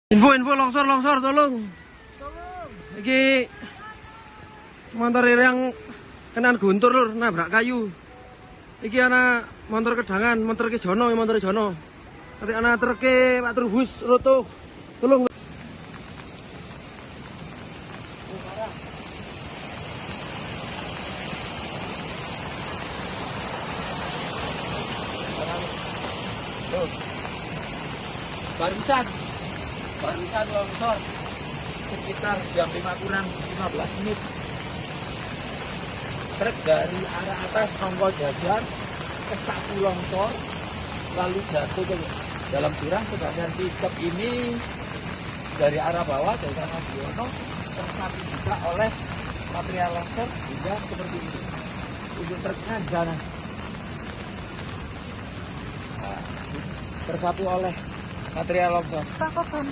Info longsor tolong. Iki motor yang kenaan guntur lur, nabrak kayu. Iki ana motor kedangan, motor ke Jono, motor Jono. Nanti ana truk Pak Turbus roto. Tolong. Barusan longsor sekitar jam 5 kurang 15 menit. Truk dari arah atas nongol jajar ke sapu longsor lalu jatuh ke dalam jurang, sedangkan pickup ini dari arah bawah dari arah Biono tersapu juga oleh material longsor hingga seperti ini. Untuk truknya sana tersapu oleh material longsor. Pak, korban.